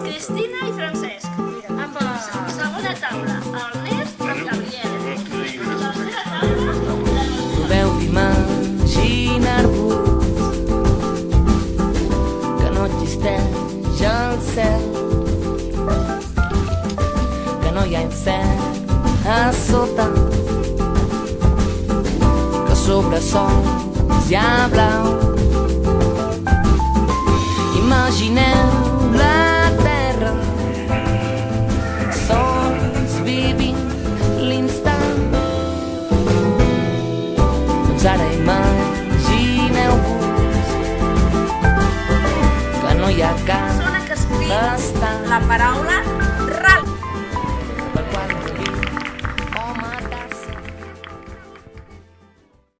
Cristina i Francesc. Segona taula, Ernest i Gabriel. Tercera taula, Proveu d'imaginar-vos que no existeix el cel, que no hi ha infern a sota, que sobre sols hi ha blau. Imagineu la terra sols vivint l'instant. Doncs ara imagineu-vos que no hi ha cap persona que escriu estat. la paraula